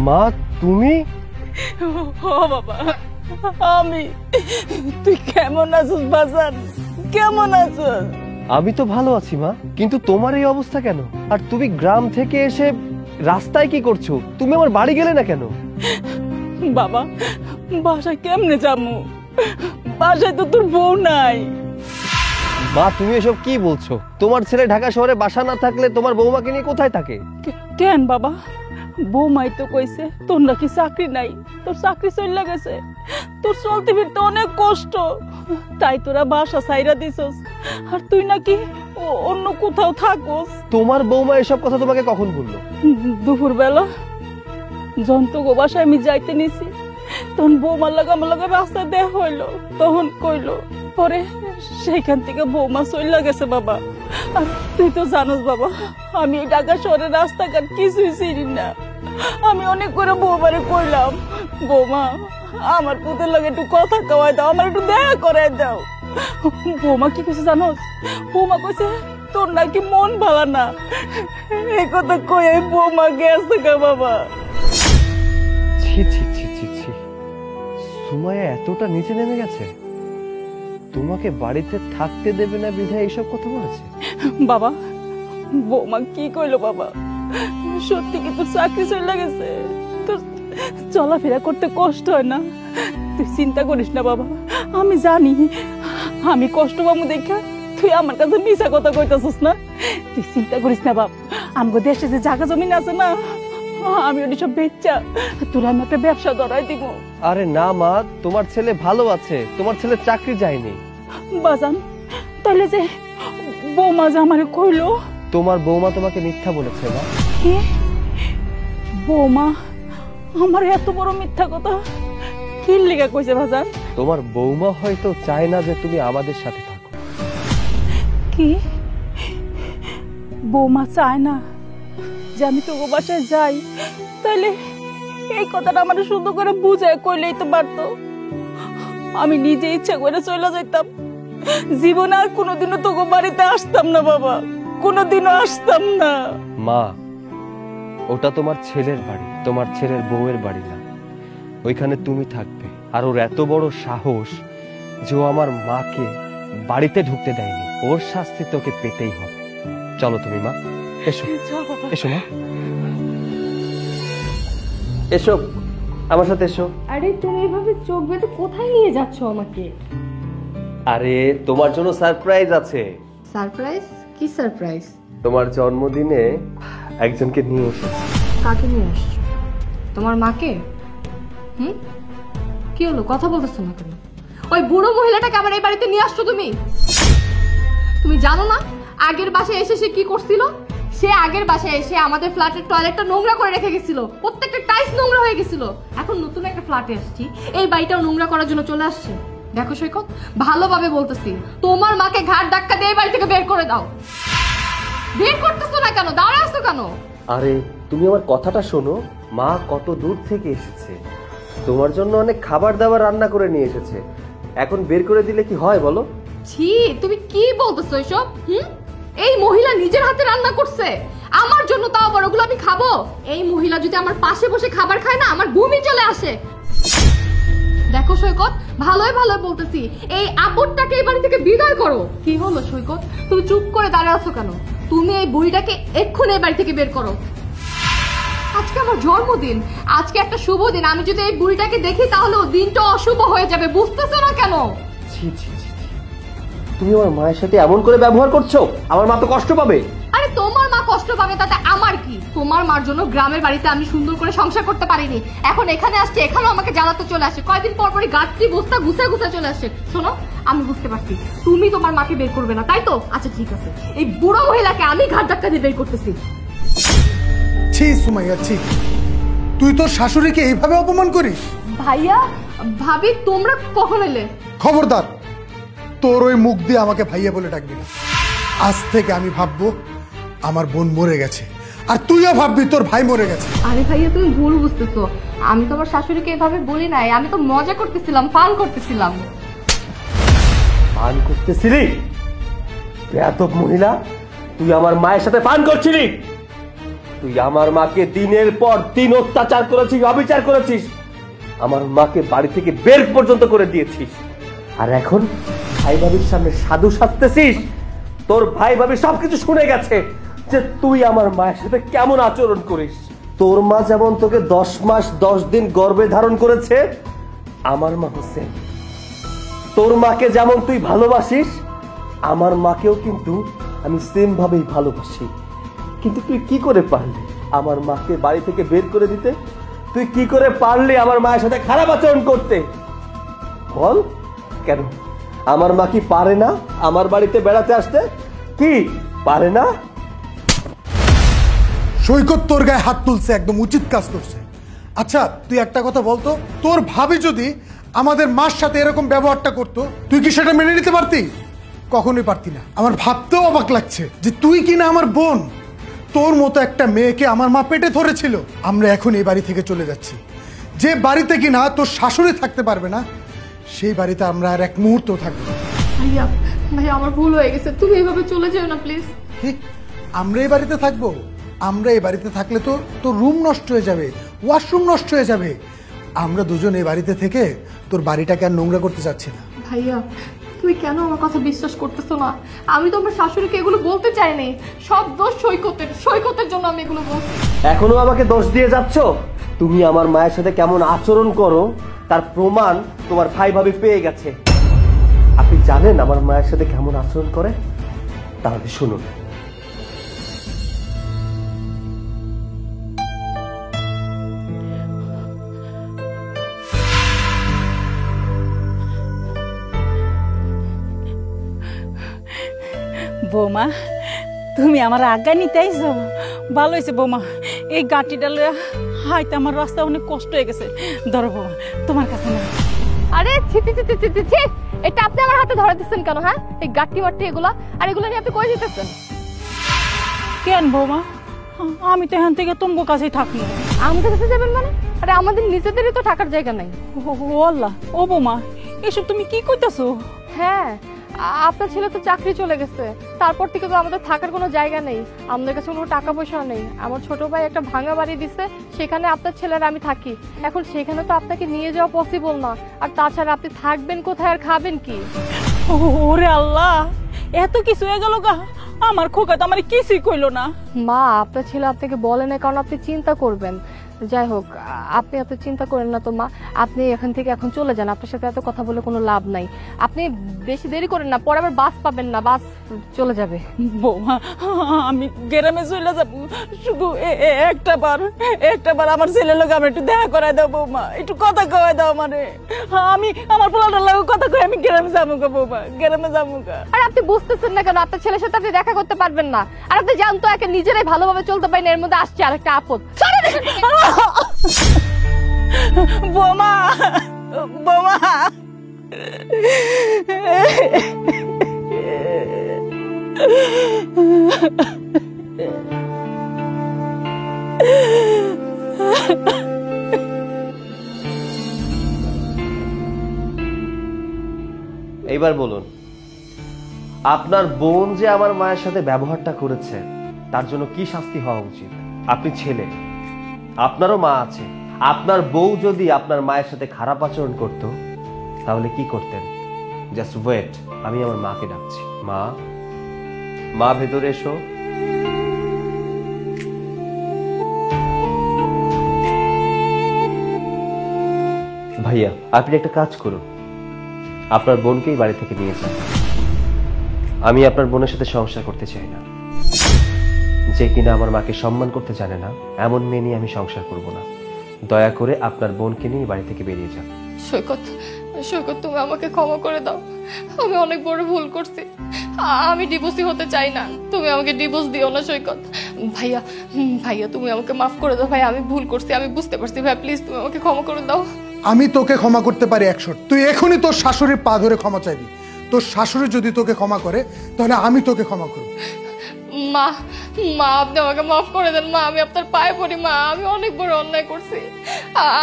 মা তুমি? ও বাবা আমি। তুই কেমন আছিস বাজান? কেমন আছিস? আমি তো ভালো আছি মা, কিন্তু তোমার এই অবস্থা কেন? আর তুমি গ্রাম থেকে এসে রাস্তায় কি করছো? তুমি আমার বাড়ি গেলে না কেন? বাবা বাসায় কেমনে যাবো? বাসায় তো তোর বউ নাই। মা তুমি এসব কি বলছো? তোমার ছেলে ঢাকা শহরে বাসা না থাকলে তোমার বৌমাকে নিয়ে কোথায় থাকে? কেন বাবা? বৌমাই তো কইছে তোর নাকি চাকরি নাই, তোর চাকরি চলে গেছে, তোর চলতে ফিরতে অনেক কষ্ট, তাই তোরা বাসা ছাইরা দিছস, আর তুই নাকি অন্য কোথাও থাকস। তোমার বৌমা এসব কথা তোমাকে কখন বললো? দুপুর বেলা জন্তু বাসায় আমি যাইতে নিছি, তখন বৌমার লাগা আমার লাগা রাস্তা দেয়া হইলো, তখন কইলো, পরে সেইখান থেকে বৌমা চলে গেছে বাবা। আর তুই তো জানোস বাবা আমি এই ঢাকা শহরের রাস্তাঘাট কিছুই চিনি না। আমি অনেক করে বৌমারে কইলাম, বৌমা আমার পুতের লাগে একটু কথা কওয়াই দাও, আমার একটু দেখা করাই দাও। বৌমা কি কইছে জানোস? বৌমা কইছে তোর নাকি মন ভালো না। এই কথা কয়ে বৌমা গেছে গা বাবা। ছি ছি ছি ছি ছি, সুমাইয়া এতটা নিচে নেমে গেছে? তোমাকে বাড়িতে থাকতে দেবে না বিধায় এইসব কথা বলেছে? বাবা বৌমা কি কইলো বাবা? সত্যি কি তোর চাকরি চলে গেছে? তোর চলাফেরা করতে কষ্ট হয় না? তুই চিন্তা করিস না বাবা, আমি জানি আমি কষ্ট পাবো দেখা তুই আমার কাছে মিছা কথা কইতাছিস না। তুই চিন্তা করিস না বাবা, আমগো দেশে যে জায়গা জমিন আছে না, আমি ওটি সব বেচা তোর আমি একটা ব্যবসা ধরাই দিব। আরে না মা, তোমার ছেলে ভালো আছে, তোমার ছেলে চাকরি যায়নি। বাজান তাহলে যে বৌমা যে আমারে কইলো? তোমার বৌমা তোমাকে মিথ্যা বলেছে না? কি বৌমা আমার এত বড় মিথ্যা কথা কি লেগে কইছে বাজান? তোমার বৌমা হয়তো চায় না যে তুমি আমাদের সাথে থাকো। কি বৌমা চায় না যে আমি তো বাসায় যাই? তাইলে এই কথাটা আমার শুধু করে বুঝায় কইলেই তো পারতো, আমি নিজে ইচ্ছা করে চলে যাইতাম, জীবনে আর কোনোদিনও তো বাড়িতে আসতাম না বাবা, কোনোদিনও আসতাম না। মা ওটা তোমার ছেলের বাড়ি, তোমার ছেলের বউয়ের বাড়ি না, ওইখানে তুমি থাকবে। আর ওর এত বড় সাহস যে ও আমার মাকে বাড়িতে ঢুকতে দেয়নি, ওর শাস্তি তোকে পেতেই হবে। চলো তুমি মা, এসো এসো মা, এসো আমার সাথে এসো। আরে তুমি এভাবে চোখ বেঁধে কোথায় নিয়ে যাচ্ছ আমাকে? আরে তোমার জন্য সারপ্রাইজ আছে। সারপ্রাইজ? কি সারপ্রাইজ? তোমার জন্মদিনে একজনকে নিয়ে এসেছি। কাকে নিয়ে আসছো? তোমার মাকে? কি হলো, কথা বলতেছো না কেন? ওই বুড়ো মহিলাটাকে আবার এই বাড়িতে নিয়ে আসছো তুমি? তুমি জানো না আগের বাসায় এসে সে কি করছিল? সে আগের বাসায় এসে আমাদের ফ্ল্যাটের টয়লেটটা নোংরা করে রেখে গেছিল, প্রত্যেকটা টাইলস নোংরা হয়ে গেছিল। এখন নতুন একটা ফ্ল্যাটে আসছি, এই বাড়িটাও নোংরা করার জন্য চলে আসছে। দেখো সৈকত, ভালোভাবে বলতেছি, তোমার মাকে ঘাট ধাক্কা দিয়ে এই বাড়ি থেকে বের করে দাও। বের করতেছো না কেন? দাঁড়ায় আসছো কেন? আরে তুমি আমার কথাটা শোনো, মা কত দূর থেকে এসেছে, তোমার জন্য অনেক খাবার দাবার রান্না করে নিয়ে এসেছে, এখন বের করে দিলে কি হয় বলো? ছি, তুমি কি বলতেছো এসব? এই মহিলা নিজের হাতে রান্না করছে আমার জন্য, তাও আবার ওগুলো আমি খাবো? এই মহিলা যদি আমার পাশে বসে খাবার খায় না, আমার বমি চলে আসে। দেখো সৈকত, ভালোই ভালোই বলতেছি, এই আপদটাকে এই বাড়ি থেকে বিদায় করো। কি হলো সৈকত, তুমি চুপ করে দাঁড়িয়ে আছো কেন? তুমি এই বুড়িটাকে এক্ষুনি এই বাড়ি থেকে বের করো। আজকে আমার জন্মদিন, আজকে একটা শুভ দিন, আমি যদি এই বুড়িটাকে দেখি তাহলে ও দিনটা অশুভ হয়ে যাবে, বুঝতেছো না কেন? ছি ছি ছি, তুমি আমার মায়ের সাথে এমন করে ব্যবহার করছো, আমার মা তো কষ্ট পাবে। আরে তোমার মা কষ্ট পাবে তাতে আমার কি? তোমার মার জন্য গ্রামের বাড়িতে আমি সুন্দর করে সংসার করতে পারিনি, এখন এখানে আসছে, এখানেও আমাকে জ্বালাতে চলে আসে, কয়েকদিন পর পরই গাছটি বস্তা গুছে গুছে চলে আসছে। শোনো, আমি বুঝতে পারছি তুমি তোমার মাকে বের করবে না, তাই তো? আচ্ছা ঠিক আছে, এই বুড়ো মহিলাকে আমি ঘাট ধাক্কা দিয়ে বের করতেছি। ছি সুমাইয়া, ছি, তুই তোর শাশুড়িকে এইভাবে অপমান করিস? ভাইয়া ভাবি তোমরা কখন এলে? খবরদার, তোর ওই মুখ দিয়ে আমাকে ভাইয়া বলে ডাকবি না। আজ থেকে আমি ভাববো আমার বোন মরে গেছে, আর তুইও ভাববি তোর ভাই মরে গেছে। আরে ভাইয়া তুমি ভুল বুঝতেছো, আমি তোমার শাশুড়িকে এভাবে বলি নাই, আমি তো মজা করতেছিলাম, ফান করতেছিলাম। ফান করতেছিলি? বেয়াদব মহিলা, তুই আমার মায়ের সাথে ফান করছিলি? তুই আমার মাকে দিনের পর দিন অত্যাচার করেছিস, অবিচার করেছিস, আমার মাকে বাড়ি থেকে বের পর্যন্ত করে দিয়েছিস। আর এখন ভাই ভাবির সামনে সাধু সাজতেছিস। তোর ভাই ভাবি সবকিছু শুনে গেছে যে তুই আমার মায়ের সাথে কেমন আচরণ করিস। তোর মা যেমন তোকে 10 মাস 10 দিন গর্ভে ধারণ করেছে, আমার মা হোসেন তোর মাকে যেমন তুই ভালোবাসিস, আমার মাকেও কিন্তু আমি সেম ভাবেই ভালোবাসি। কিন্তু তুই কি করে পারলি আমার মাকে বাড়ি থেকে বের করে দিতে? তুই কি করে পারলি আমার মায়ের সাথে খারাপ আচরণ করতে? বল, কেন আমার মা কি পারে না আমার বাড়িতে বেড়াতে আসতে? কি পারে না? সৈকত তোর গায়ে হাত তুলছে, একদম উচিত কাজ করছে। আচ্ছা তুই একটা কথা বলতো, তোর ভাবি যদি আমাদের মার সাথে এরকম ব্যবহারটা করতো, তুই কি সেটা মেনে নিতে পারতি? কখনোই পারতি না। আমার ভাবতেও অবাক লাগছে যে তুই কিনা আমার বোন, তোর মতো একটা মেয়েকে আমার মা পেটে ধরেছিল। আমরা এখন এই বাড়ি থেকে চলে যাচ্ছি। যে বাড়িতে কিনা তোর শাশুড়ি থাকতে পারবে না, সেই বাড়িতে আমরা আর এক মুহূর্ত থাকবো না। ভাইয়া ভাইয়া আমার ভুল হয়ে গেছে, তুমি এইভাবে চলে যেও না প্লিজ। ঠিক, আমরা এই বাড়িতে থাকবো। আমরা এই বাড়িতে থাকলে তো তোর রুম নষ্ট হয়ে যাবে, ওয়াশরুম নষ্ট হয়ে যাবে। আমরা দুজন এই বাড়িতে থেকে তোর বাড়িটাকে আর নোংরা করতে চাচ্ছি না। ভাইয়া তুমি কেন আমার কথা বিশ্বাস করতেছো না? আমি তো আমার শাশুড়িকে এগুলো বলতে চাইনি। সব দোষ সৈকতের, সৈকতের জন্য আমি এগুলো বলছি। এখনো আমাকে দোষ দিয়ে যাচ্ছ? তুমি আমার মায়ের সাথে কেমন আচরণ করো তার প্রমাণ তোমার ভাই ভাবি পেয়ে গেছে। আপনি জানেন আমার মায়ের সাথে কেমন আচরণ করে? তাহলে শুনুন। বৌমা, তুমি আমার আজ্ঞা নিতে আইছো? ভালো হয়েছে বৌমা, এই গাটিটা লইয়া হাইতে আমার রাস্তা অনেক কষ্ট হয়ে গেছে। ধরো বৌমা, তোমার কাছে না। আরে ছি ছি ছি ছি ছি ছি, এটা আপনি আমার হাতে ধরে দিচ্ছেন কেন? হ্যাঁ, এই গাট্টি মাট্টি এগুলা, আর এগুলো নিয়ে আপনি কই যেতেছেন? কেন বৌমা, আমি তো এখান থেকে তোমার কাছেই থাকবো। আমাদের কাছে যাবেন মানে? আরে আমাদের নিজেদেরই তো থাকার জায়গা নাই। ও আল্লাহ, ও বৌমা এসব তুমি কি কইতাছো? হ্যাঁ, আপনার ছেলে তো চাকরি চলে গেছে, তারপর থেকে তো আমাদের থাকার কোনো জায়গা নেই, আমাদের কাছে কোনো টাকা পয়সা নেই। আমার ছোট ভাই একটা ভাঙা বাড়ি দিছে, সেখানে আপনার ছেলের আমি থাকি। এখন সেখানে তো আপনাকে নিয়ে যাওয়া পসিবল না। আর তাছাড়া আপনি থাকবেন কোথায় আর খাবেন কি? ওরে আল্লাহ, এত কিছু হয়ে গেল গা। আমার খোকা তো আমার কিছুই কইলো না। মা, আপনার ছেলে আপনাকে বলে না কারণ আপনি চিন্তা করবেন। যাই হোক, আপনি এত চিন্তা করেন না তো মা, আপনি এখান থেকে এখন চলে যান। আপনার সাথে এত কথা বলে কোনো লাভ নাই। আপনি বেশি দেরি করেন না, পরে আবার বাস পাবেন না, বাস চলে যাবে। বৌমা, আমি গ্রামে চলে যাবো, শুধু একটা বার আমার ছেলের লোক আমার একটু দেখা করাই দাও বৌমা, একটু কথা কয়ে দাও। মানে আমি আমার পোলাটার লোক কথা কয়ে আমি গ্রামে যাবো গা বৌমা, গ্রামে যাবো গা। আর আপনি বুঝতেছেন না কেন? আপনার ছেলের সাথে আপনি দেখা করতে পারবেন না। আর আপনি জানতো একে নিজেরাই ভালোভাবে চলতে পারেন, এর মধ্যে আসছে আরেকটা আপদ। বৌমা, বৌমা, এইবার বলুন, আপনার বোন যে আমার মায়ের সাথে ব্যবহারটা করেছে তার জন্য কি শাস্তি হওয়া উচিত? আপনি ছেলে, আপনারও মা আছে। আপনার বউ যদি আপনার মায়ের সাথে খারাপ আচরণ করতো তাহলে কি করতেন? জাস্ট ওয়েট, আমি আমার মাকে ডাকছি। মা, মা ভেতরে এসো। ভাইয়া, আপনি একটা কাজ করুন, আপনার বোনকেই বাড়ি থেকে নিয়ে যান। আমি আপনার বোনের সাথে সংসার করতে চাই না। যে কিনা আমার মাকে সম্মান করতে জানে না, এমন মেয়ে নিয়ে আমি সংসার করব না। দয়া করে আপনার বোনকে নিয়ে বাড়ি থেকে বেরিয়ে যান। সৈকত, সৈকত তুমি আমাকে ক্ষমা করে দাও, আমি অনেক বড় ভুল করছি। আমি ডিভোর্সই হতে চাই না, তুমি আমাকে ডিভোর্স দিও না সৈকত। ভাইয়া, ভাইয়া তুমি আমাকে মাফ করে দাও। ভাই আমি ভুল করছি, আমি বুঝতে পারছি। ভাই প্লিজ তুমি আমাকে ক্ষমা করে দাও। আমি তোকে ক্ষমা করতে পারি 100। তুই এখনই তোর শাশুড়ির পা ধরে ক্ষমা চাইবি। তোর শাশুড়ি যদি তোকে ক্ষমা করে তাহলে আমি তোকে ক্ষমা করব। মা, মা আপনি আমাকে মাফ করে দেন মা, আমি আপনার পায়ে পড়ি মা, আমি অনেক বড় অন্যায় করছি।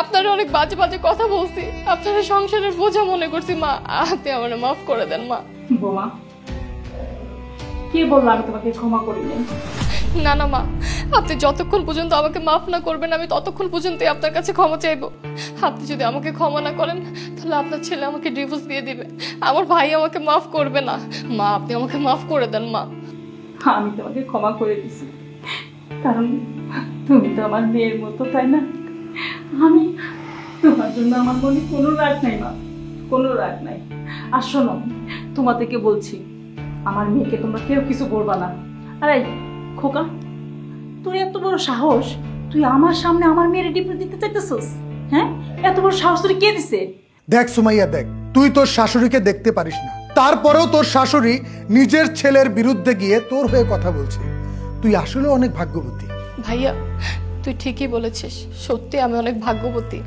আপনার অনেক বাজে বাজে কথা বলছি, আপনার সংসারের বোঝা মনে করছি মা, আপনি আমার মাফ করে দেন মা। বৌমা, কে বললো আমি তোমাকে ক্ষমা করিনি? না না মা, আপনি যতক্ষণ পর্যন্ত আমাকে মাফ না করবেন আমি ততক্ষণ পর্যন্তই আপনার কাছে ক্ষমা চাইবো। আপনি যদি আমাকে ক্ষমা না করেন তাহলে আপনার ছেলে আমাকে ডিভোর্স দিয়ে দিবে, আমার ভাই আমাকে মাফ করবে না। মা আপনি আমাকে মাফ করে দেন মা। আমি তোমাকে ক্ষমা করে দিছি, কারণ তুমি তো আমার মেয়ের মতো, তাই না? আমি তোমার জন্য আমার মনে কোনো রাগ নাই মা, কোনো রাগ নাই। আর শোনো, তোমাদেরকে বলছি, আমার মেয়েকে তোমরা কেউ কিছু বলবা না। আরে খোকা, তোর এত বড় সাহস, তুই আমার সামনে আমার মেয়ের ডিভোর্স দিতে চাইতেছিস? হ্যাঁ, এত বড় সাহস তোর কে দিছে? দেখ সুমাইয়া, দেখ, তুই তোর শাশুড়িকে দেখতে পারিস না, তারপরেও তোর শাশুড়ি নিজের ছেলের বিরুদ্ধে গিয়ে তোর হয়ে কথা বলছে। তুই আসলে অনেক ভাগ্যবতী। ভাইয়া তুই ঠিকই বলেছিস, সত্যি আমি অনেক ভাগ্যবতী,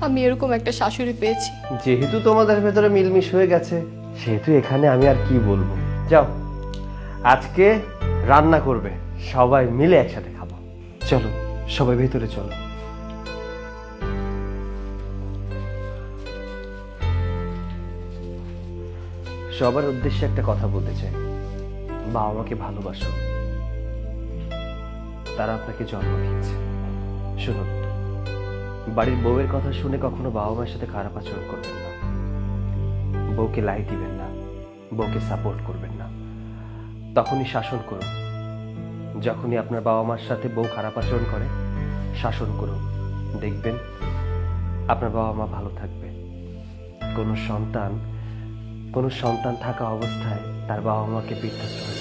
আমি এরকম একটা শাশুড়ি পেয়েছি। যেহেতু তোমাদের ভেতরে মিলমিশ হয়ে গেছে, সেহেতু এখানে আমি আর কি বলবো। যাও, আজকে রান্না করবে, সবাই মিলে একসাথে খাবো। চলো সবাই ভেতরে চলো। সবার উদ্দেশ্যে একটা কথা বলতে চাই, বাবা মাকে ভালোবাসো, তারা আপনাকে জন্ম দিয়েছে। শুনুন, বাড়ির বউয়ের কথা শুনে কখনো বাবা মায়ের সাথে খারাপ আচরণ করবেন না, বউকে লাই দিবেন না, বউকে সাপোর্ট করবেন না। তখনই শাসন করুন, যখনই আপনার বাবা মার সাথে বউ খারাপ আচরণ করে শাসন করুন, দেখবেন আপনার বাবা মা ভালো থাকবে। কোনো সন্তান থাকা অবস্থায় তার বাবা মাকে বৃদ্ধাশ্রমে